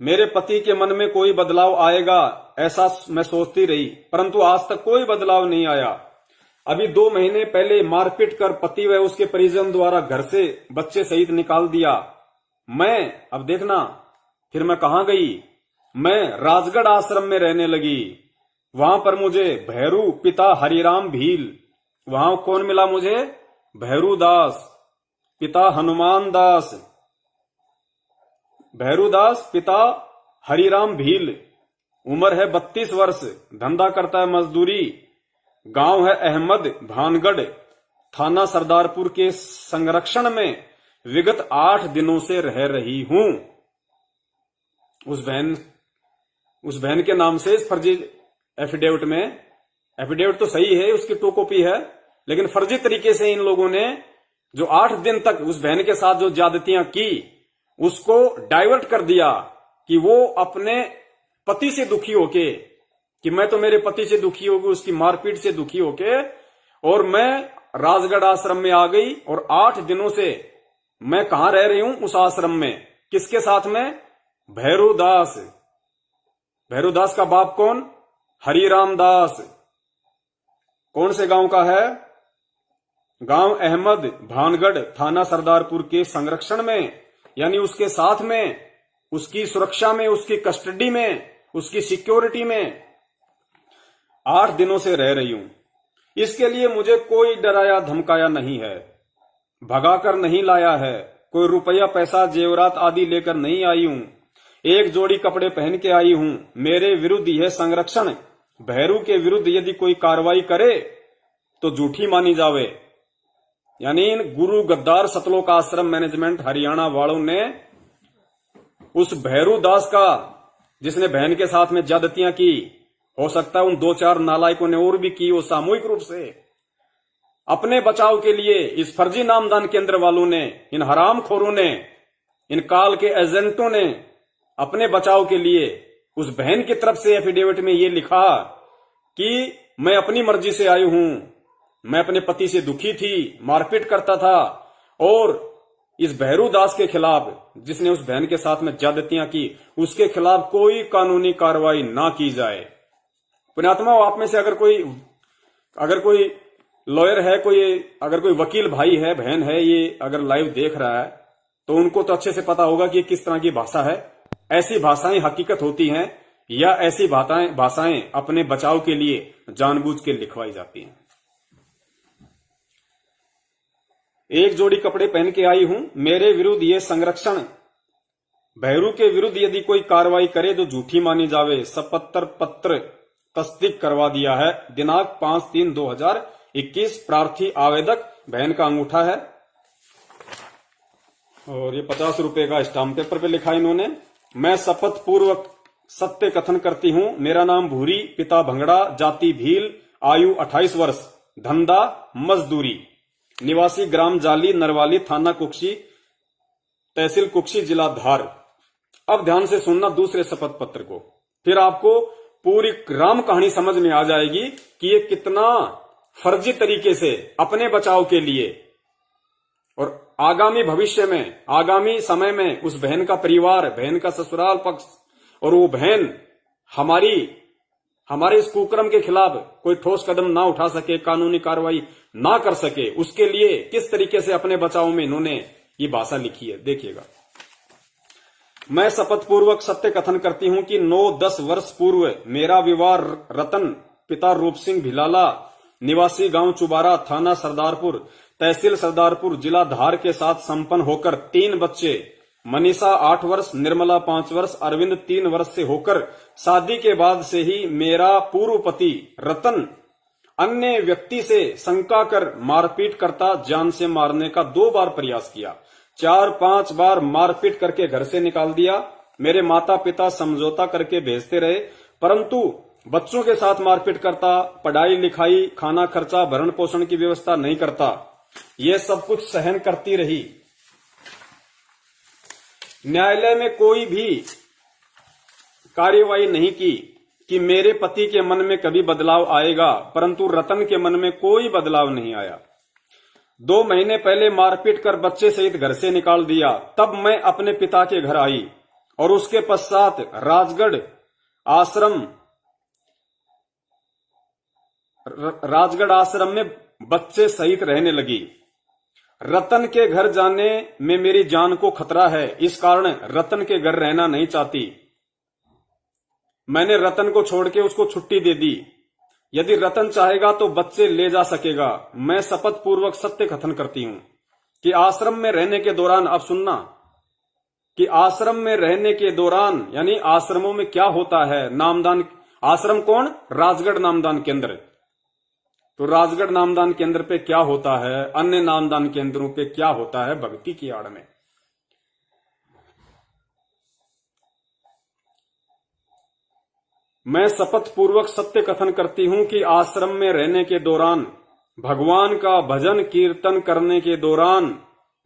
मेरे पति के मन में कोई बदलाव आएगा ऐसा मैं सोचती रही, परंतु आज तक कोई बदलाव नहीं आया। अभी 2 महीने पहले मारपीट कर पति व उसके परिजन द्वारा घर से बच्चे सहित निकाल दिया। मैं अब देखना फिर मैं कहां गई, मैं राजगढ़ आश्रम में रहने लगी। वहां पर मुझे भैरू पिता हरिराम भील, वहां कौन मिला मुझे? भैरू दास पिता हनुमान दास, भैरू दास पिता हरिराम भील। उम्र है 32 वर्ष, धंधा करता है मजदूरी। गांव है अहमद भानगढ़, थाना सरदारपुर के संरक्षण में विगत 8 दिनों से रह रही हूं। उस बहन के नाम से इस फर्जी एफिडेविट में, एफिडेविट तो सही है, उसकी टू कॉपी है, लेकिन फर्जी तरीके से इन लोगों ने जो 8 दिन तक उस बहन के साथ जो ज्यादतियां की उसको डाइवर्ट कर दिया कि वो अपने पति से दुखी होके, कि मैं तो मेरे पति से दुखी होगी, उसकी मारपीट से दुखी होके, और मैं राजगढ़ आश्रम में आ गई। और 8 दिनों से मैं कहां रह रही हूं? उस आश्रम में। किसके साथ में? भैरू दास। भैरू दास का बाप कौन? हरिराम दास। कौन से गांव का है? गांव अहमद भानगढ़, थाना सरदारपुर के संरक्षण में, यानी उसके साथ में, उसकी सुरक्षा में, उसकी कस्टडी में, उसकी सिक्योरिटी में 8 दिनों से रह रही हूं। इसके लिए मुझे कोई डराया धमकाया नहीं है, भगाकर नहीं लाया है, कोई रुपया पैसा जेवरात आदि लेकर नहीं आई हूं। एक जोड़ी कपड़े पहन के आई हूं। मेरे विरुद्ध यह संरक्षण भैरू के विरुद्ध यदि कोई कार्रवाई करे तो झूठी मानी जावे। यानी इन गुरु गद्दार सतलोक आश्रम मैनेजमेंट हरियाणा वालों ने उस भैरू दास का, जिसने बहन के साथ में ज्यादतियां की, हो सकता है उन 2-4 नालायकों ने और भी की, वो सामूहिक रूप से अपने बचाव के लिए इस फर्जी नामदान केंद्र वालों ने, इन हरामखोरों ने, इन काल के एजेंटों ने अपने बचाव के लिए उस बहन की तरफ से एफिडेविट में ये लिखा कि मैं अपनी मर्जी से आई हूं, मैं अपने पति से दुखी थी, मारपीट करता था, और इस भैरू दास के खिलाफ, जिसने उस बहन के साथ में ज्यादतियां की, उसके खिलाफ कोई कानूनी कार्रवाई ना की जाए। पुण्यात्मा, आप में से अगर कोई लॉयर है, अगर कोई वकील भाई है, बहन है, ये अगर लाइव देख रहा है तो उनको तो अच्छे से पता होगा कि किस तरह की भाषा है। ऐसी भाषाएं हकीकत होती हैं या ऐसी भाषाएं अपने बचाव के लिए जानबूझ के लिखवाई जाती हैं। एक जोड़ी कपड़े पहन के आई हूं। मेरे विरुद्ध ये संरक्षण भैरू के विरुद्ध यदि कोई कार्रवाई करे तो झूठी मानी जावे। सपत्र पत्र तस्दीक करवा दिया है। दिनांक 5/3/2021। प्रार्थी आवेदक बहन का अंगूठा है और ये 50 रुपए का स्टाम्प पेपर पे लिखा इन्होंने। मैं शपथ पूर्वक सत्य कथन करती हूं। मेरा नाम भूरी, पिता भंगड़ा, जाति भील, आयु 28 वर्ष, धंधा मजदूरी, निवासी ग्राम जाली, नरवाली, थाना कुक्षी, तहसील कुक्षी, जिला धार। अब ध्यान से सुनना दूसरे शपथ पत्र को, फिर आपको पूरी राम कहानी समझ में आ जाएगी कि ये कितना फर्जी तरीके से अपने बचाव के लिए और आगामी भविष्य में, आगामी समय में उस बहन का परिवार, बहन का ससुराल पक्ष और वो बहन हमारे इस कुकर्म के खिलाफ कोई ठोस कदम ना उठा सके, कानूनी कार्रवाई ना कर सके, उसके लिए किस तरीके से अपने बचाव में इन्होंने ये भाषा लिखी है, देखिएगा। मैं शपथ पूर्वक सत्य कथन करती हूं कि 9-10 वर्ष पूर्व मेरा विवाह रतन पिता रूप सिंह भिलाला, निवासी गांव चुबारा, थाना सरदारपुर, तहसील सरदारपुर, जिला धार के साथ संपन्न होकर 3 बच्चे, मनीषा 8 वर्ष, निर्मला 5 वर्ष, अरविंद 3 वर्ष से होकर शादी के बाद से ही मेरा पूर्व पति रतन अन्य व्यक्ति से शंका कर मारपीट करता, जान से मारने का 2 बार प्रयास किया, 4-5 बार मारपीट करके घर से निकाल दिया। मेरे माता पिता समझौता करके भेजते रहे, परंतु बच्चों के साथ मारपीट करता, पढ़ाई लिखाई, खाना खर्चा, भरण पोषण की व्यवस्था नहीं करता। ये सब कुछ सहन करती रही। न्यायालय में कोई भी कार्यवाही नहीं की कि मेरे पति के मन में कभी बदलाव आएगा, परंतु रतन के मन में कोई बदलाव नहीं आया। 2 महीने पहले मारपीट कर बच्चे सहित घर से निकाल दिया। तब मैं अपने पिता के घर आई और उसके पश्चात राजगढ़ आश्रम में बच्चे सहित रहने लगी। रतन के घर जाने में मेरी जान को खतरा है, इस कारण रतन के घर रहना नहीं चाहती। मैंने रतन को छोड़ के उसको छुट्टी दे दी। यदि रतन चाहेगा तो बच्चे ले जा सकेगा। मैं शपथ पूर्वक सत्य कथन करती हूं कि आश्रम में रहने के दौरान, अब सुनना, कि आश्रम में रहने के दौरान यानी आश्रमों में क्या होता है, नामदान। आश्रम कौन? राजगढ़ नामदान केंद्र। तो राजगढ़ नामदान केंद्र पे क्या होता है, अन्य नामदान केंद्रों पे क्या होता है भक्ति की आड़ में। मैं शपथ पूर्वक सत्य कथन करती हूं कि आश्रम में रहने के दौरान, भगवान का भजन कीर्तन करने के दौरान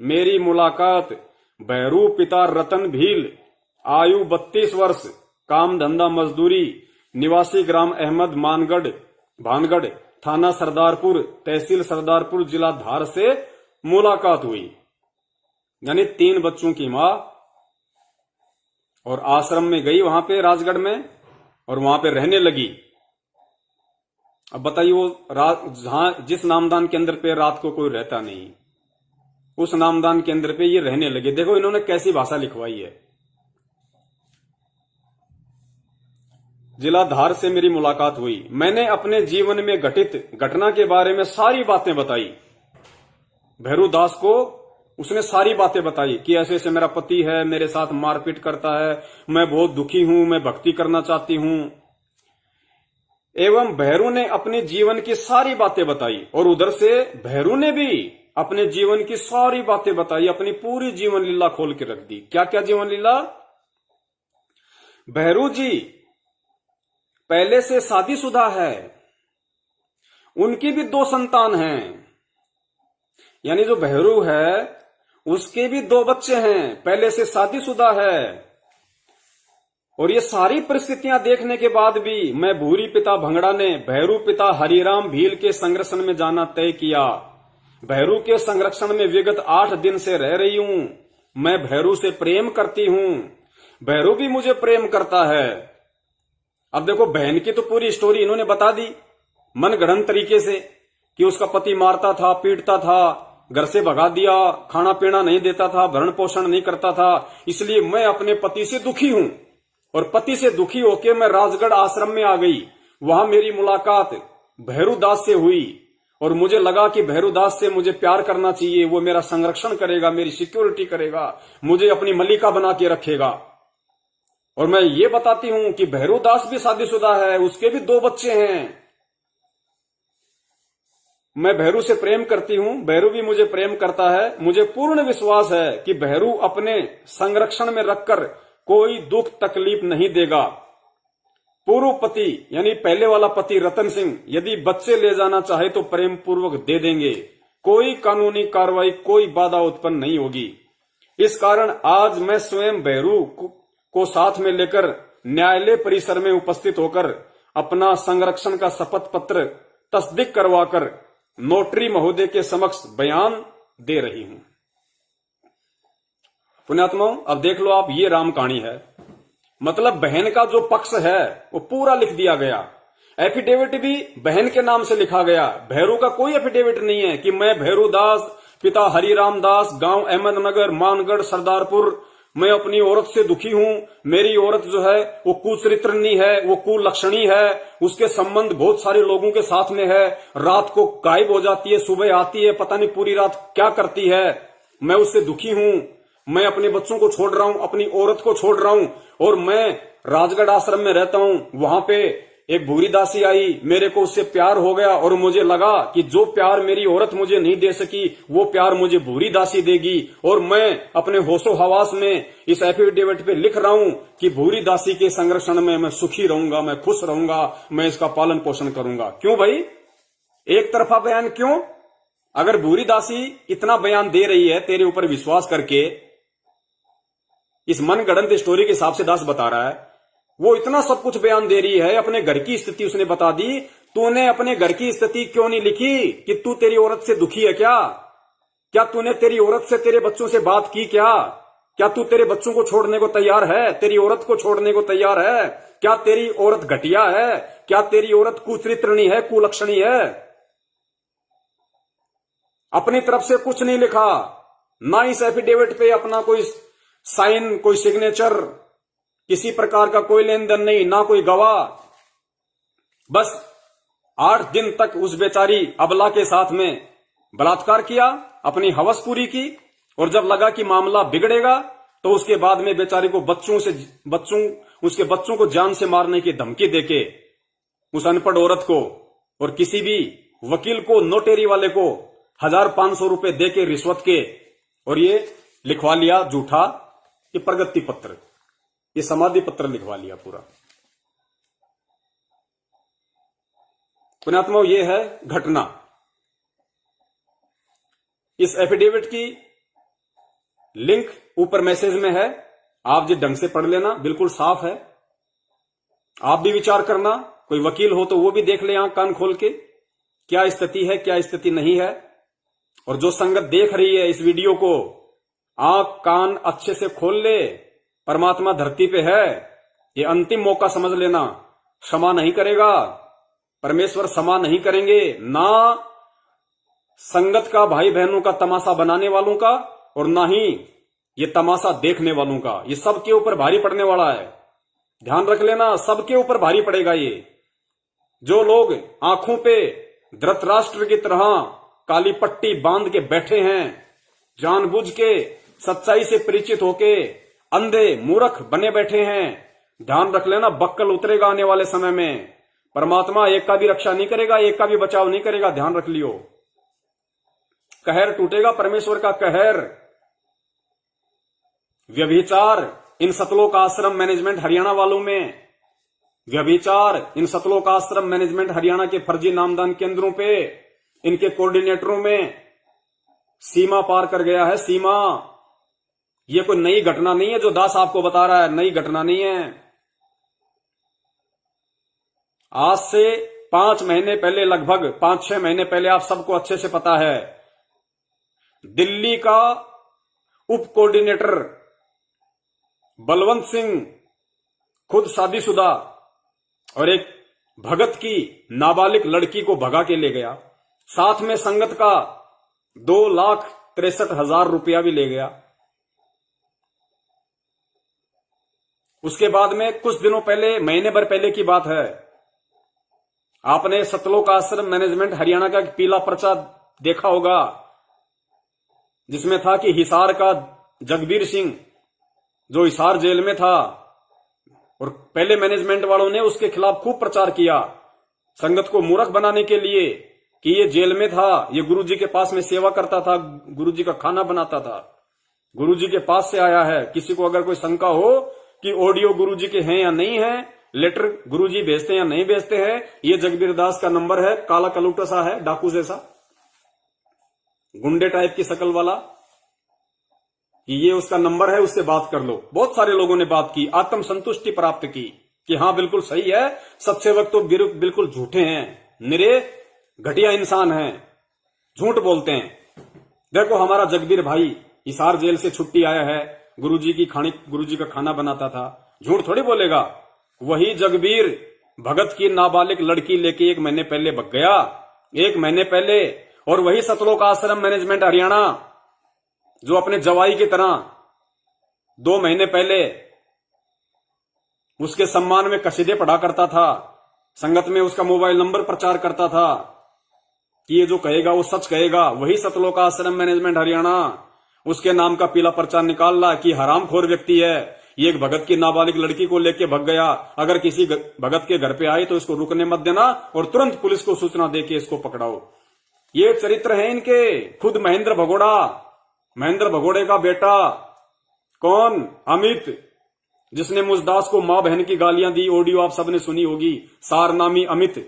मेरी मुलाकात भैरू पिता रतन भील, आयु 32 वर्ष, काम धंधा मजदूरी, निवासी ग्राम अहमद भानगढ़, थाना सरदारपुर, तहसील सरदारपुर, जिला धार से मुलाकात हुई। यानी 3 बच्चों की मां, और आश्रम में गई वहां पे राजगढ़ में और वहां पे रहने लगी। अब बताइए, वो जहां जिस नामदान केंद्र पे रात को कोई रहता नहीं, उस नामदान केंद्र पे ये रहने लगे। देखो इन्होंने कैसी भाषा लिखवाई है। जिला धार से मेरी मुलाकात हुई। मैंने अपने जीवन में घटित घटना के बारे में सारी बातें बताई। भैरू दास को उसने सारी बातें बताई कि ऐसे ऐसे मेरा पति है, मेरे साथ मारपीट करता है, मैं बहुत दुखी हूं, मैं भक्ति करना चाहती हूं। एवं भैरू ने अपने जीवन की सारी बातें बताई और उधर से भैरू ने भी अपने जीवन की सारी बातें बताई, अपनी पूरी जीवन लीला खोल के रख दी। क्या क्या जीवन लीला? भैरू जी पहले से शादीशुदा है, उनकी भी 2 संतान हैं। यानी जो भैरू है उसके भी 2 बच्चे हैं, पहले से शादीशुदा है। और ये सारी परिस्थितियां देखने के बाद भी मैं भूरी पिता भंगड़ा ने भैरू पिता हरिराम भील के संरक्षण में जाना तय किया। भैरू के संरक्षण में विगत 8 दिन से रह रही हूं। मैं भैरू से प्रेम करती हूं, भैरू भी मुझे प्रेम करता है। अब देखो, बहन की तो पूरी स्टोरी इन्होंने बता दी मनगढ़ंत तरीके से कि उसका पति मारता था, पीटता था, घर से भगा दिया, खाना पीना नहीं देता था, भरण पोषण नहीं करता था, इसलिए मैं अपने पति से दुखी हूं। और पति से दुखी होकर मैं राजगढ़ आश्रम में आ गई। वहां मेरी मुलाकात भैरू दास से हुई और मुझे लगा कि भैरू दास से मुझे प्यार करना चाहिए, वो मेरा संरक्षण करेगा, मेरी सिक्योरिटी करेगा, मुझे अपनी मलिका बना के रखेगा। और मैं ये बताती हूं कि भैरू दास भी शादीशुदा है, उसके भी 2 बच्चे हैं। मैं भैरू से प्रेम करती हूं, भैरू भी मुझे प्रेम करता है। मुझे पूर्ण विश्वास है कि भैरू अपने संरक्षण में रखकर कोई दुख तकलीफ नहीं देगा। पूर्व पति यानी पहले वाला पति रतन सिंह यदि बच्चे ले जाना चाहे तो प्रेम पूर्वक दे देंगे, कोई कानूनी कार्रवाई, कोई बाधा उत्पन्न नहीं होगी। इस कारण आज मैं स्वयं भैरू को साथ में लेकर न्यायालय परिसर में उपस्थित होकर अपना संरक्षण का शपथ पत्र तस्दीक करवाकर नोटरी महोदय के समक्ष बयान दे रही हूं। पुण्यात्माओं, अब देख लो आप, ये राम कहानी है। मतलब बहन का जो पक्ष है वो पूरा लिख दिया गया। एफिडेविट भी बहन के नाम से लिखा गया। भैरू का कोई एफिडेविट नहीं है कि मैं भैरू दास, पिता हरिराम दास, गांव अहमदनगर, मानगढ़, सरदारपुर, मैं अपनी औरत से दुखी हूं। मेरी औरत जो है वो कुचरित्रनी है, वो कुलक्षणी है, उसके संबंध बहुत सारे लोगों के साथ में है, रात को गायब हो जाती है, सुबह आती है, पता नहीं पूरी रात क्या करती है। मैं उससे दुखी हूं, मैं अपने बच्चों को छोड़ रहा हूं, अपनी औरत को छोड़ रहा हूं, और मैं राजगढ़ आश्रम में रहता हूं। वहां पे एक भूरी दासी आई, मेरे को उससे प्यार हो गया और मुझे लगा कि जो प्यार मेरी औरत मुझे नहीं दे सकी वो प्यार मुझे भूरी दासी देगी। और मैं अपने होशो हवास में इस एफिडेविट पे लिख रहा हूं कि भूरी दासी के संरक्षण में मैं सुखी रहूंगा, मैं खुश रहूंगा, मैं इसका पालन पोषण करूंगा। क्यों भाई, एक तरफा बयान क्यों? अगर भूरी दासी इतना बयान दे रही है तेरे ऊपर विश्वास करके, इस मनगढ़ंत स्टोरी के हिसाब से दास बता रहा है, वो इतना सब कुछ बयान दे रही है, अपने घर की स्थिति उसने बता दी, तूने अपने घर की स्थिति क्यों नहीं लिखी कि तू तेरी औरत से दुखी है क्या? क्या तूने तेरी औरत से, तेरे बच्चों से बात की क्या? क्या तू तेरे बच्चों को छोड़ने को तैयार है? तेरी औरत को छोड़ने को तैयार है? क्या तेरी औरत घटिया है? क्या तेरी औरत कुचरित्रणी है, कुलक्षणी है? अपनी तरफ से कुछ नहीं लिखा, ना इस एफिडेविट पे अपना कोई साइन, कोई सिग्नेचर, किसी प्रकार का कोई लेन देन नहीं, ना कोई गवाह। बस 8 दिन तक उस बेचारी अबला के साथ में बलात्कार किया, अपनी हवस पूरी की, और जब लगा कि मामला बिगड़ेगा तो उसके बाद में बेचारी को उसके बच्चों को जान से मारने की धमकी देके उस अनपढ़ औरत को और किसी भी वकील को, नोटेरी वाले को 1500 रुपए देके रिश्वत के, और ये लिखवा लिया झूठा, ये प्रगति पत्र, ये समाधि पत्र लिखवा लिया पूरा। पुण्यात्माओं, ये है घटना। इस एफिडेविट की लिंक ऊपर मैसेज में है, आप जी ढंग से पढ़ लेना, बिल्कुल साफ है। आप भी विचार करना, कोई वकील हो तो वो भी देख ले आंख कान खोल के, क्या स्थिति है, क्या स्थिति नहीं है। और जो संगत देख रही है इस वीडियो को, आंख कान अच्छे से खोल ले, परमात्मा धरती पे है, ये अंतिम मौका समझ लेना। क्षमा नहीं करेगा परमेश्वर, क्षमा नहीं करेंगे ना संगत का, भाई बहनों का तमाशा बनाने वालों का, और ना ही ये तमाशा देखने वालों का। ये सबके ऊपर भारी पड़ने वाला है, ध्यान रख लेना, सबके ऊपर भारी पड़ेगा। ये जो लोग आंखों पे धृतराष्ट्र की तरह काली पट्टी बांध के बैठे हैं, जानबूझ के सच्चाई से परिचित होके अंधे मूर्ख बने बैठे हैं, ध्यान रख लेना, बक्कल उतरेगा आने वाले समय में। परमात्मा एक का भी रक्षा नहीं करेगा, एक का भी बचाव नहीं करेगा, ध्यान रख लियो। कहर टूटेगा, परमेश्वर का कहर। व्यभिचार इन सतलोक आश्रम मैनेजमेंट हरियाणा वालों में, व्यभिचार इन सतलोक आश्रम मैनेजमेंट हरियाणा के फर्जी नामदान केंद्रों पे, इनके कोऑर्डिनेटरों में सीमा पार कर गया है, सीमा। ये कोई नई घटना नहीं है जो दास आपको बता रहा है, नई घटना नहीं है। आज से 5 महीने पहले, लगभग 5-6 महीने पहले, आप सबको अच्छे से पता है, दिल्ली का उप कोऑर्डिनेटर बलवंत सिंह खुद शादीशुदा और एक भगत की नाबालिग लड़की को भगा के ले गया, साथ में संगत का 2,63,000 रुपया भी ले गया। उसके बाद में कुछ दिनों पहले, महीने भर पहले की बात है, आपने सतलोक आश्रम मैनेजमेंट हरियाणा का पीला पर्चा देखा होगा, जिसमें था कि हिसार का जगबीर सिंह, जो हिसार जेल में था, और पहले मैनेजमेंट वालों ने उसके खिलाफ खूब प्रचार किया, संगत को मूर्ख बनाने के लिए, कि ये जेल में था, ये गुरुजी के पास में सेवा करता था, गुरुजी का खाना बनाता था, गुरुजी के पास से आया है। किसी को अगर कोई शंका हो कि ऑडियो गुरुजी के हैं या नहीं है, लेटर गुरुजी भेजते हैं या नहीं भेजते हैं, ये जगबीर दास का नंबर है, काला कलूटा सा है, डाकू जैसा, गुंडे टाइप की शकल वाला, कि ये उसका नंबर है, उससे बात कर लो। बहुत सारे लोगों ने बात की, आत्म संतुष्टि प्राप्त की कि हाँ बिल्कुल सही है, सत्सेवक तो बिल्कुल झूठे हैं, निरे घटिया इंसान हैं, झूठ बोलते हैं। देखो हमारा जगबीर भाई हिसार जेल से छुट्टी आया है, गुरुजी का खाना बनाता था, झूठ थोड़ी बोलेगा। वही जगबीर भगत की नाबालिग लड़की लेके 1 महीने पहले भग गया, 1 महीने पहले। और वही सतलोक आश्रम मैनेजमेंट हरियाणा, जो अपने जवाई की तरह 2 महीने पहले उसके सम्मान में कसीदे पढ़ा करता था, संगत में उसका मोबाइल नंबर प्रचार करता था कि ये जो कहेगा वो सच कहेगा, वही सतलोक आश्रम मैनेजमेंट हरियाणा उसके नाम का पीला पर्चा निकाल रहा कि हरामखोर व्यक्ति है, ये एक भगत की नाबालिग लड़की को लेके भग गया, अगर किसी भगत के घर पे आए तो इसको रुकने मत देना और तुरंत पुलिस को सूचना देके इसको पकड़ाओ। ये चरित्र है इनके। खुद महेंद्र भगोड़े का बेटा कौन, अमित, जिसने मुझदास को मां बहन की गालियां दी, ऑडियो आप सबने सुनी होगी, सारनामी अमित।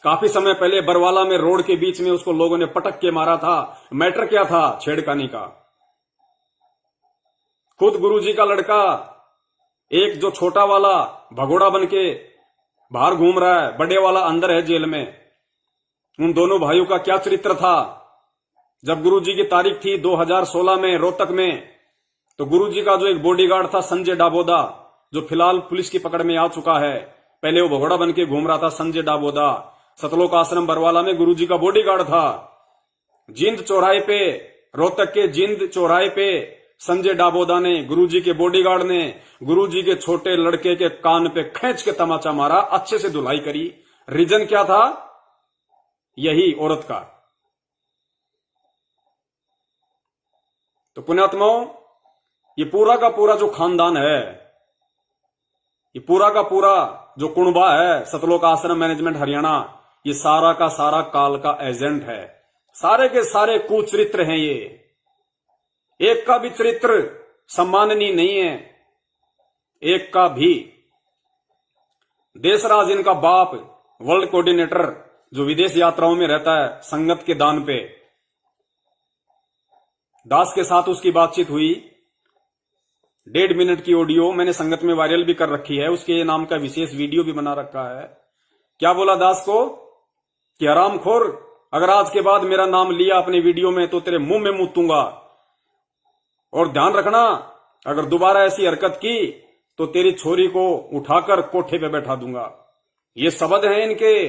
काफी समय पहले बरवाला में रोड के बीच में उसको लोगों ने पटक के मारा था। मैटर क्या था? छेड़खानी का। खुद गुरुजी का लड़का, एक जो छोटा वाला भगोड़ा बनके बाहर घूम रहा है, बड़े वाला अंदर है जेल में। उन दोनों भाइयों का क्या चरित्र था? जब गुरुजी की तारीख थी 2016 में रोहतक में, तो गुरुजी का जो एक बॉडीगार्ड था संजय डाबोदा, जो फिलहाल पुलिस की पकड़ में आ चुका है, पहले वो भगोड़ा बन के घूम रहा था, संजय डाबोदा सतलोक आश्रम बरवाला में गुरुजी का बॉडीगार्ड था। जींद चौराहे पे, रोहतक के जींद चौराहे पे संजय डाबोदा ने, गुरुजी के बॉडीगार्ड ने, गुरुजी के छोटे लड़के के कान पे खींच के तमाचा मारा, अच्छे से धुलाई करी। रीजन क्या था? यही औरत का। तो पुण्यात्माओं, ये पूरा का पूरा जो खानदान है, ये पूरा का पूरा जो कुणबा है सतलोक आश्रम मैनेजमेंट हरियाणा, ये सारा का सारा काल का एजेंट है। सारे के सारे कुचरित्र हैं ये, एक का भी चरित्र सम्माननीय नहीं है, एक का भी। देशराज इनका बाप, वर्ल्ड कोऑर्डिनेटर, जो विदेश यात्राओं में रहता है संगत के दान पे। दास के साथ उसकी बातचीत हुई, 1.5 मिनट की ऑडियो मैंने संगत में वायरल भी कर रखी है, उसके नाम का विशेष वीडियो भी बना रखा है। क्या बोला दास को कि हरामखोर, अगर आज के बाद मेरा नाम लिया अपने वीडियो में तो तेरे मुंह में मुतूंगा, और ध्यान रखना अगर दोबारा ऐसी हरकत की तो तेरी छोरी को उठाकर कोठे पे बैठा दूंगा। ये शब्द हैं इनके।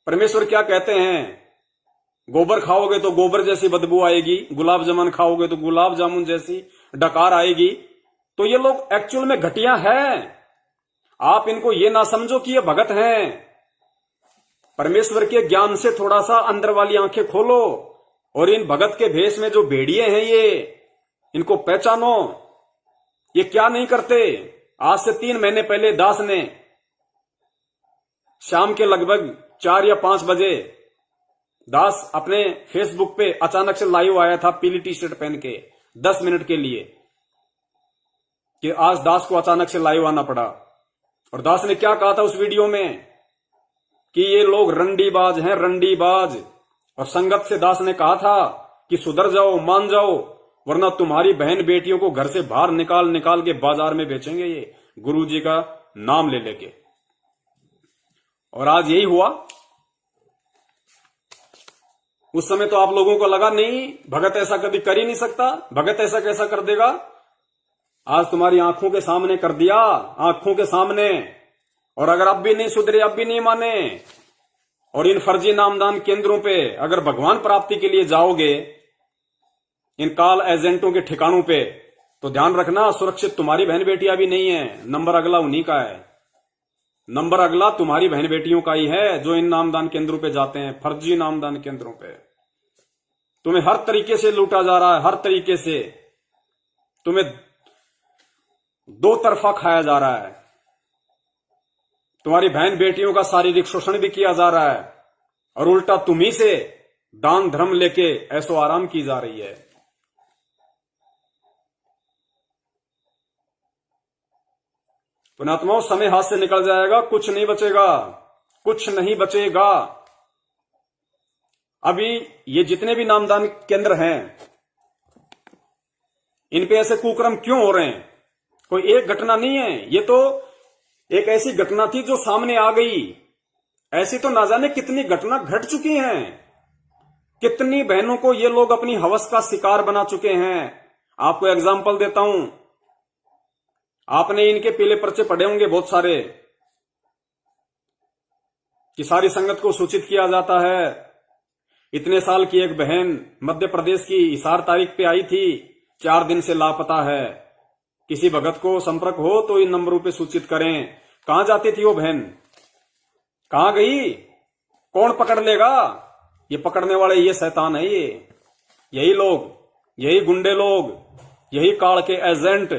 परमेश्वर क्या कहते हैं? गोबर खाओगे तो गोबर जैसी बदबू आएगी, गुलाब जामुन खाओगे तो गुलाब जामुन जैसी डकार आएगी। तो ये लोग एक्चुअल में घटिया हैं। आप इनको ये ना समझो कि ये भगत हैं। परमेश्वर के ज्ञान से थोड़ा सा अंदर वाली आंखें खोलो, और इन भगत के भेष में जो भेड़िए हैं ये, इनको पहचानो। ये क्या नहीं करते। आज से 3 महीने पहले दास ने शाम के लगभग 4 या 5 बजे दास अपने फेसबुक पे अचानक से लाइव आया था, पीली टी शर्ट पहन के 10 मिनट के लिए, कि आज दास को अचानक से लाइव आना पड़ा। और दास ने क्या कहा था उस वीडियो में कि ये लोग रंडीबाज हैं, रंडीबाज। और संगत से दास ने कहा था कि सुधर जाओ, मान जाओ, वरना तुम्हारी बहन बेटियों को घर से बाहर निकाल निकाल के बाजार में बेचेंगे ये, गुरुजी का नाम ले लेके। और आज यही हुआ। उस समय तो आप लोगों को लगा नहीं, भगत ऐसा कभी कर ही नहीं सकता, भगत ऐसा कैसा कर देगा। आज तुम्हारी आंखों के सामने कर दिया, आंखों के सामने। और अगर अब भी नहीं सुधरे, अब भी नहीं माने, और इन फर्जी नामदान केंद्रों पे अगर भगवान प्राप्ति के लिए जाओगे, इन काल एजेंटों के ठिकानों पे, तो ध्यान रखना सुरक्षित तुम्हारी बहन बेटियां भी नहीं है। नंबर अगला उन्हीं का है, नंबर अगला तुम्हारी बहन बेटियों का ही है, जो इन नामदान केंद्रों पे जाते हैं, फर्जी नामदान केंद्रों पे। तुम्हें हर तरीके से लूटा जा रहा है, हर तरीके से तुम्हें 2 तरफा खाया जा रहा है। तुम्हारी बहन बेटियों का शारीरिक शोषण भी किया जा रहा है, और उल्टा तुम्ही से दान धर्म लेके ऐसो आराम की जा रही है। पुण्यात्माओं, समय हाथ से निकल जाएगा, कुछ नहीं बचेगा, कुछ नहीं बचेगा। अभी ये जितने भी नामदान केंद्र हैं, इन पे ऐसे कुकर्म क्यों हो रहे हैं? कोई एक घटना नहीं है, ये तो एक ऐसी घटना थी जो सामने आ गई। ऐसी तो ना जाने कितनी घटना घट चुकी हैं, कितनी बहनों को ये लोग अपनी हवस का शिकार बना चुके हैं। आपको एग्जाम्पल देता हूं, आपने इनके पीले पर्चे पढ़े होंगे बहुत सारे, कि सारी संगत को सूचित किया जाता है। इतने साल की एक बहन मध्य प्रदेश की हिसार तारीख पे आई थी, 4 दिन से लापता है। किसी भगत को संपर्क हो तो इन नंबरों पे सूचित करें। कहां जाती थी वो बहन, कहां गई, कौन पकड़ लेगा? ये पकड़ने वाले ये शैतान है, ये यही लोग, यही गुंडे लोग, यही काल के एजेंट।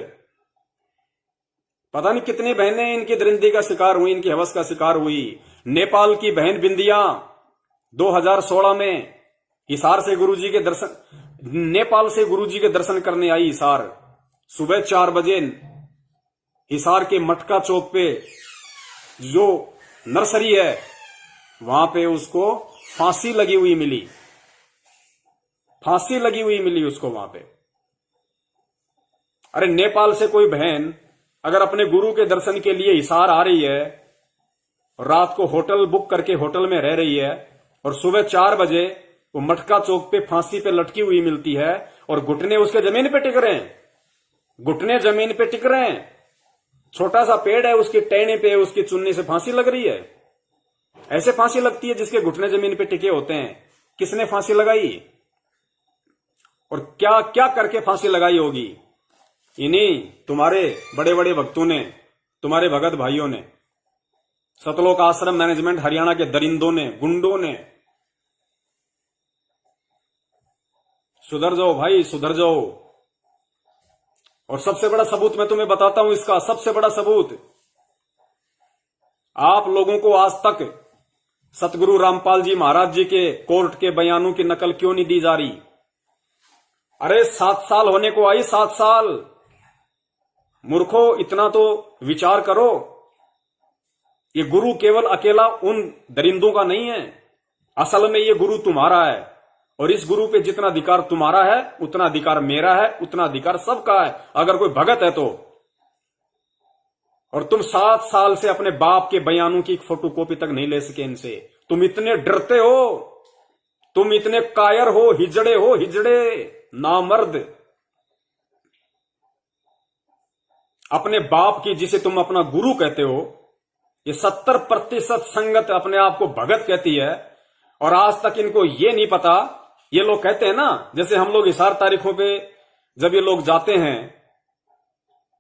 पता नहीं कितनी बहनें इनकी दरिंदगी का शिकार हुई, इनकी हवस का शिकार हुई। नेपाल की बहन बिंदिया 2016 में हिसार से गुरुजी के दर्शन, नेपाल से गुरुजी के दर्शन करने आई हिसार। सुबह 4 बजे हिसार के मटका चौक पे जो नर्सरी है, वहां पे उसको फांसी लगी हुई मिली, फांसी लगी हुई मिली उसको वहां पे। अरे नेपाल से कोई बहन अगर अपने गुरु के दर्शन के लिए हिसार आ रही है, और रात को होटल बुक करके होटल में रह रही है, और सुबह 4 बजे वो मटका चौक पे फांसी पे लटकी हुई मिलती है, और घुटने उसके जमीन पे टिक रहे हैं, घुटने जमीन पे टिक रहे हैं, छोटा सा पेड़ है, उसकी टहनी पे उसकी चुन्नी से फांसी लग रही है। ऐसे फांसी लगती है जिसके घुटने जमीन पे टिके होते हैं। किसने फांसी लगाई और क्या क्या करके फांसी लगाई होगी? इन्हीं तुम्हारे बड़े बड़े भक्तों ने, तुम्हारे भगत भाइयों ने, सतलोक आश्रम मैनेजमेंट हरियाणा के दरिंदों ने, गुंडों ने। सुधर जाओ भाई, सुधर जाओ। और सबसे बड़ा सबूत मैं तुम्हें बताता हूं, इसका सबसे बड़ा सबूत, आप लोगों को आज तक सतगुरु रामपाल जी महाराज जी के कोर्ट के बयानों की नकल क्यों नहीं दी जा रही? अरे 7 साल होने को आई, 7 साल। मूर्खो, इतना तो विचार करो। ये गुरु केवल अकेला उन दरिंदों का नहीं है, असल में ये गुरु तुम्हारा है। और इस गुरु पे जितना अधिकार तुम्हारा है उतना अधिकार मेरा है, उतना अधिकार सबका है, अगर कोई भगत है तो। और तुम 7 साल से अपने बाप के बयानों की फोटोकॉपी तक नहीं ले सके इनसे। तुम इतने डरते हो, तुम इतने कायर हो, हिजड़े हो, हिजड़े नामर्द। अपने बाप की, जिसे तुम अपना गुरु कहते हो, ये 70% संगत अपने आप को भगत कहती है। और आज तक इनको ये नहीं पता। ये लोग कहते हैं ना, जैसे हम लोग इशार तारीखों पे जब ये लोग जाते हैं,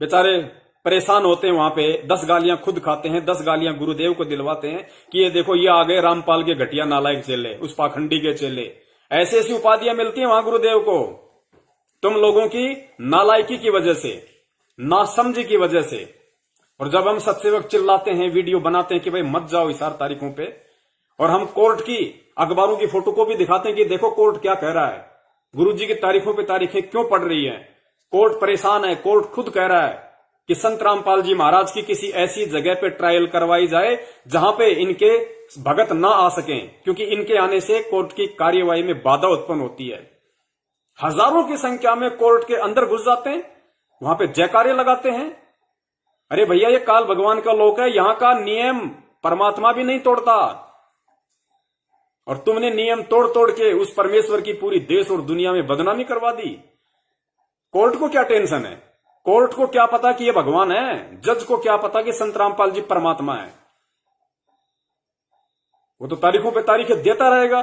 बेचारे परेशान होते हैं, वहां पे 10 गालियां खुद खाते हैं, 10 गालियां गुरुदेव को दिलवाते हैं कि ये देखो ये आ गए रामपाल के घटिया नालायक चेले, उस पाखंडी के चेले। ऐसी ऐसी उपाधियां मिलती हैं वहां गुरुदेव को, तुम लोगों की नालायकी की वजह से, नासमझी की वजह से। और जब हम सत्सेवक चिल्लाते हैं, वीडियो बनाते हैं कि भाई मत जाओ इशार तारीखों पे, और हम कोर्ट की अखबारों की फोटोकॉपी दिखाते हैं कि देखो कोर्ट क्या कह रहा है, गुरुजी की तारीखों पे तारीखें क्यों पड़ रही हैं, कोर्ट परेशान है। कोर्ट खुद कह रहा है कि संत रामपाल जी महाराज की किसी ऐसी जगह पे ट्रायल करवाई जाए जहां पे इनके भगत ना आ सकें, क्योंकि इनके आने से कोर्ट की कार्यवाही में बाधा उत्पन्न होती है। हजारों की संख्या में कोर्ट के अंदर घुस जाते हैं, वहां पे जयकारे लगाते हैं। अरे भैया, ये काल भगवान का लोक है, यहां का नियम परमात्मा भी नहीं तोड़ता। और तुमने नियम तोड़ तोड़ के उस परमेश्वर की पूरी देश और दुनिया में बदनामी करवा दी। कोर्ट को क्या टेंशन है? कोर्ट को क्या पता कि ये भगवान है? जज को क्या पता कि संत रामपाल जी परमात्मा है? वो तो तारीखों पे तारीखें देता रहेगा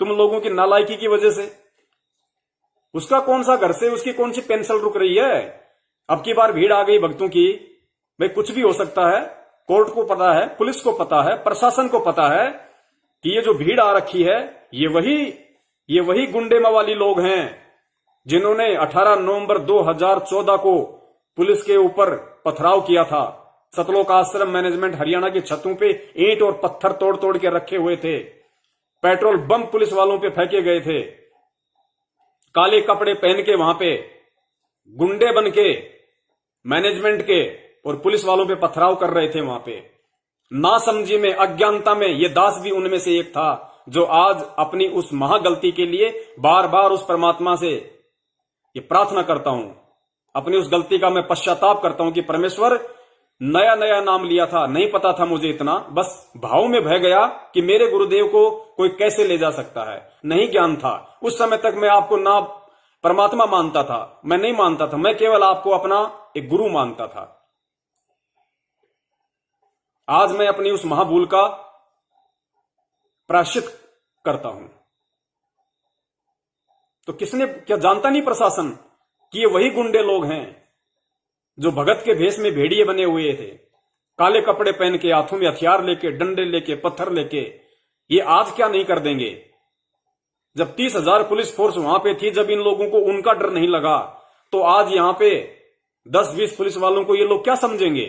तुम लोगों की नालायकी की वजह से। उसका कौन सा घर से उसकी कौन सी पेंसिल रुक रही है? अब की बार भीड़ आ गई भक्तों की, भाई कुछ भी हो सकता है। कोर्ट को पता है, पुलिस को पता है, प्रशासन को पता है कि ये जो भीड़ आ रखी है ये वही गुंडे मवाली लोग हैं जिन्होंने 18 नवंबर 2014 को पुलिस के ऊपर पथराव किया था। सतलोक आश्रम मैनेजमेंट हरियाणा की छतों पे ईंट और पत्थर तोड़ तोड़ के रखे हुए थे, पेट्रोल बम पुलिस वालों पे फेंके गए थे, काले कपड़े पहन के वहां पे गुंडे बन के मैनेजमेंट के और पुलिस वालों पे पथराव कर रहे थे। वहां पे नासमझी में, अज्ञानता में ये दास भी उनमें से एक था, जो आज अपनी उस महागलती के लिए बार बार उस परमात्मा से ये प्रार्थना करता हूं, अपनी उस गलती का मैं पश्चाताप करता हूं कि परमेश्वर, नया नया नाम लिया था, नहीं पता था मुझे इतना, बस भाव में बह गया कि मेरे गुरुदेव को कोई कैसे ले जा सकता है, नहीं ज्ञान था। उस समय तक मैं आपको ना परमात्मा मानता था, मैं नहीं मानता था, मैं केवल आपको अपना एक गुरु मानता था। आज मैं अपनी उस महाभूल का प्रायश्चित करता हूं। तो किसने, क्या जानता नहीं प्रशासन कि ये वही गुंडे लोग हैं जो भगत के भेष में भेड़िए बने हुए थे, काले कपड़े पहन के, हाथों में हथियार लेके, डंडे लेके, पत्थर लेके। ये आज क्या नहीं कर देंगे? जब 30,000 पुलिस फोर्स वहां पे थी, जब इन लोगों को उनका डर नहीं लगा, तो आज यहां पे 10-20 पुलिस वालों को ये लोग क्या समझेंगे?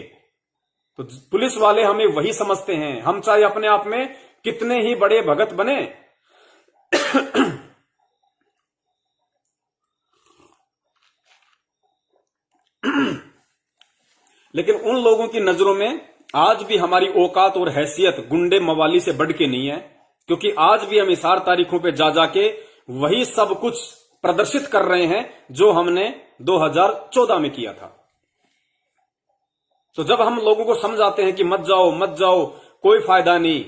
तो पुलिस वाले हमें वही समझते हैं, हम चाहे अपने आप में कितने ही बड़े भगत बने लेकिन उन लोगों की नजरों में आज भी हमारी औकात और हैसियत गुंडे मवाली से बढ़ के नहीं है, क्योंकि आज भी हम इशार तारीखों पे जा जाके वही सब कुछ प्रदर्शित कर रहे हैं जो हमने 2014 में किया था। तो जब हम लोगों को समझाते हैं कि मत जाओ मत जाओ, कोई फायदा नहीं,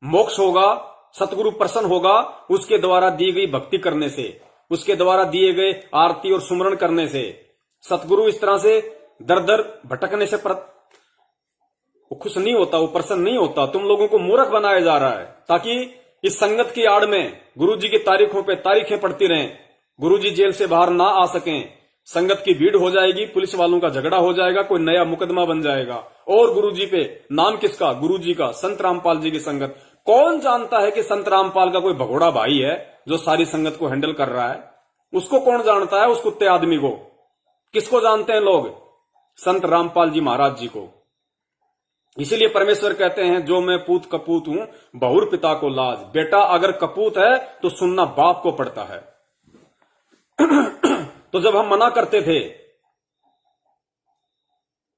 मोक्ष होगा, सतगुरु प्रसन्न होगा उसके द्वारा दी गई भक्ति करने से, उसके द्वारा दिए गए आरती और सुमरण करने से, सतगुरु इस तरह से दर दर भटकने से वो खुश नहीं होता, वो प्रसन्न नहीं होता। तुम लोगों को मूर्ख बनाया जा रहा है ताकि इस संगत की आड़ में गुरुजी की तारीखों पे तारीखें पड़ती रहें, गुरुजी जेल से बाहर ना आ सकें, संगत की भीड़ हो जाएगी, पुलिस वालों का झगड़ा हो जाएगा, कोई नया मुकदमा बन जाएगा। और गुरुजी पे नाम किसका? गुरुजी का, संत रामपाल जी की संगत। कौन जानता है कि संत रामपाल का कोई भगोड़ा भाई है जो सारी संगत को हैंडल कर रहा है? उसको कौन जानता है? उस कुत्ते आदमी को। किसको जानते हैं लोग? संत रामपाल जी महाराज जी को। इसीलिए परमेश्वर कहते हैं, जो मैं पूत कपूत हूं बहुर पिता को लाज। बेटा अगर कपूत है तो सुनना बाप को पड़ता है। तो जब हम मना करते थे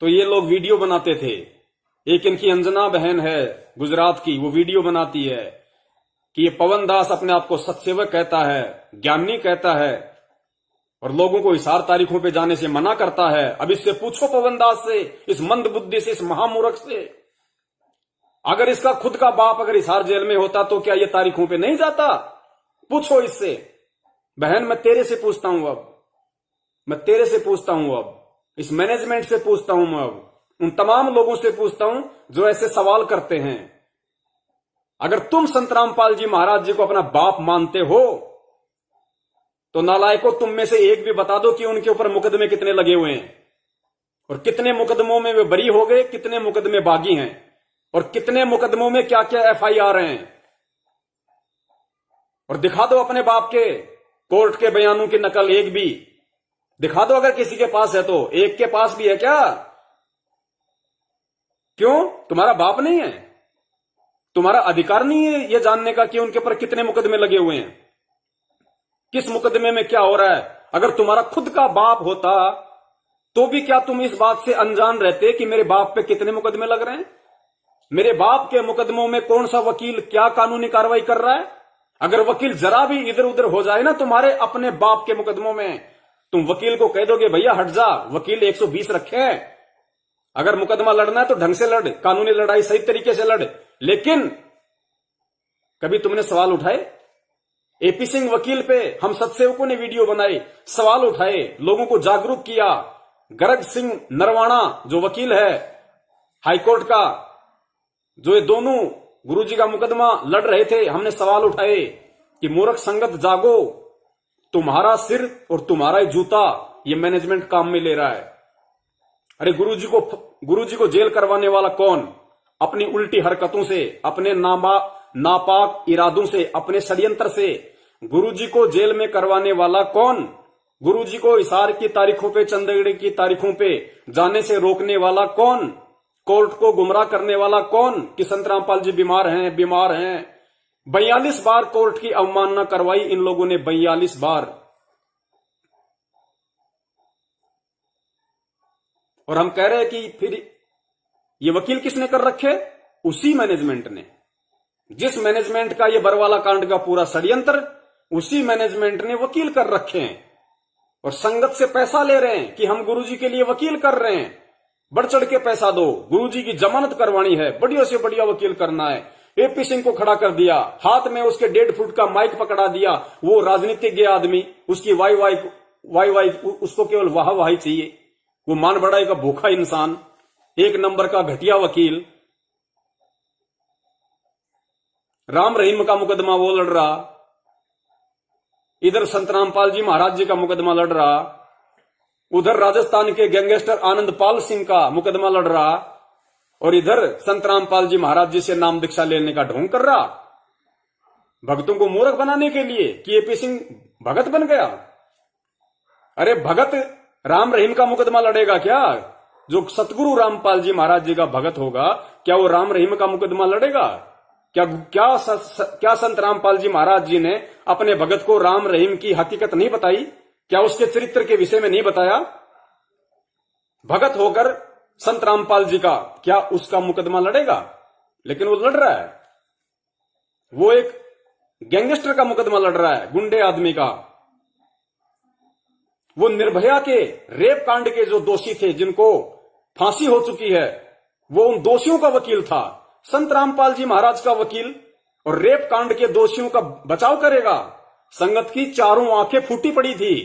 तो ये लोग वीडियो बनाते थे। एक इनकी अंजना बहन है गुजरात की, वो वीडियो बनाती है कि ये पवन दास अपने आप को सत्सेवक कहता है, ज्ञानी कहता है और लोगों को हिसार तारीखों पे जाने से मना करता है। अब इससे पूछो पवन दास से, इस मंद बुद्धि से, इस महामूर्ख से, अगर इसका खुद का बाप अगर हिसार जेल में होता तो क्या ये तारीखों पे नहीं जाता? पूछो इससे। बहन मैं तेरे से पूछता हूं, अब मैं तेरे से पूछता हूं, अब इस मैनेजमेंट से पूछता हूं, मैं अब उन तमाम लोगों से पूछता हूं जो ऐसे सवाल करते हैं। अगर तुम संत रामपाल जी महाराज जी को अपना बाप मानते हो तो नालायकों तुम में से एक भी बता दो कि उनके ऊपर मुकदमे कितने लगे हुए हैं और कितने मुकदमों में वे बरी हो गए, कितने मुकदमे बागी हैं और कितने मुकदमों में क्या क्या FIR हैं। और दिखा दो अपने बाप के कोर्ट के बयानों की नकल, एक भी दिखा दो अगर किसी के पास है तो। एक के पास भी है क्या? क्यों? तुम्हारा बाप नहीं है? तुम्हारा अधिकार नहीं है यह जानने का कि उनके ऊपर कितने मुकदमे लगे हुए हैं, किस मुकदमे में क्या हो रहा है? अगर तुम्हारा खुद का बाप होता तो भी क्या तुम इस बात से अनजान रहते कि मेरे बाप पे कितने मुकदमे लग रहे हैं? मेरे बाप के मुकदमों में कौन सा वकील क्या कानूनी कार्रवाई कर रहा है? अगर वकील जरा भी इधर उधर हो जाए ना तुम्हारे अपने बाप के मुकदमों में, तुम वकील को कह दोगे भैया हट जा, वकील 120 रखे हैं, अगर मुकदमा लड़ना है तो ढंग से लड़, कानूनी लड़ाई सही तरीके से लड़। लेकिन कभी तुमने सवाल उठाए? AP सिंह वकील पे हम सत्सेवकों ने वीडियो बनाए, सवाल उठाए, लोगों को जागरूक किया। गरज सिंह नरवाणा जो वकील है हाईकोर्ट का, जो ये दोनों गुरुजी का मुकदमा लड़ रहे थे, हमने सवाल उठाए कि मूर्ख संगत जागो, तुम्हारा सिर और तुम्हारा ही जूता ये मैनेजमेंट काम में ले रहा है। अरे गुरुजी को जेल करवाने वाला कौन? अपनी उल्टी हरकतों से, अपने नापाक इरादों से, अपने षड्यंत्र से गुरुजी को जेल में करवाने वाला कौन? गुरुजी को हिसार की तारीखों पे, चंडीगढ़ की तारीखों पे जाने से रोकने वाला कौन? कोर्ट को गुमराह करने वाला कौन कि संत रामपाल जी बीमार हैं, बीमार हैं। 42 बार कोर्ट की अवमानना करवाई इन लोगों ने, 42 बार। और हम कह रहे हैं कि फिर ये वकील किसने कर रखे? उसी मैनेजमेंट ने। जिस मैनेजमेंट का ये बरवाला कांड का पूरा षड्यंत्र, उसी मैनेजमेंट ने वकील कर रखे हैं और संगत से पैसा ले रहे हैं कि हम गुरुजी के लिए वकील कर रहे हैं, बढ़ चढ़ के पैसा दो, गुरुजी की जमानत करवानी है, बढ़िया से बढ़िया वकील करना है। AP सिंह को खड़ा कर दिया, हाथ में उसके 1.5 फुट का माइक पकड़ा दिया, वो राजनीतिज्ञ आदमी, उसकी वाई उसको केवल वाहवाही चाहिए, वो मान बढ़ाई का भूखा इंसान, 1 नंबर का घटिया वकील। राम रहीम का मुकदमा वो लड़ रहा, इधर संत रामपाल जी महाराज जी का मुकदमा लड़ रहा, उधर राजस्थान के गैंगस्टर आनंदपाल सिंह का मुकदमा लड़ रहा और इधर संत रामपाल जी महाराज जी से नाम दीक्षा लेने का ढोंग कर रहा, भक्तों को मूर्ख बनाने के लिए कि AP सिंह भगत बन गया। अरे भगत राम रहीम का मुकदमा लड़ेगा क्या? जो सतगुरु रामपाल जी महाराज जी का भगत होगा, क्या वो राम रहीम का मुकदमा लड़ेगा? क्या संत रामपाल जी महाराज जी ने अपने भगत को राम रहीम की हकीकत नहीं बताई? क्या उसके चरित्र के विषय में नहीं बताया? भगत होकर संत रामपाल जी का क्या उसका मुकदमा लड़ेगा? लेकिन वो लड़ रहा है, वो एक गैंगस्टर का मुकदमा लड़ रहा है, गुंडे आदमी का। वो निर्भया के रेप कांड के जो दोषी थे, जिनको फांसी हो चुकी है, वो उन दोषियों का वकील था, संत रामपाल जी महाराज का वकील, और रेप कांड के दोषियों का बचाव करेगा। संगत की चारों आंखें फूटी पड़ी थी,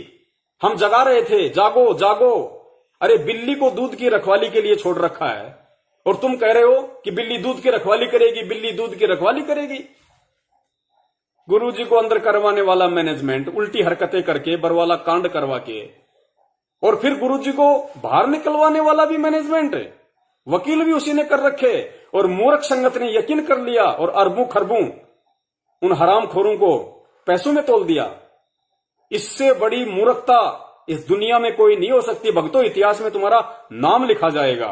हम जगा रहे थे, जागो जागो। अरे बिल्ली को दूध की रखवाली के लिए छोड़ रखा है और तुम कह रहे हो कि बिल्ली दूध की रखवाली करेगी, बिल्ली दूध की रखवाली करेगी। गुरुजी को अंदर करवाने वाला मैनेजमेंट, उल्टी हरकतें करके, बरवाला कांड करवा के, और फिर गुरुजी को बाहर निकलवाने वाला भी मैनेजमेंट, वकील भी उसी ने कर रखे, और मूर्ख संगत ने यकीन कर लिया और अरबों खरबों उन हरामखोरों को पैसों में तोल दिया। इससे बड़ी मूर्खता इस दुनिया में कोई नहीं हो सकती। भक्तों, इतिहास में तुम्हारा नाम लिखा जाएगा।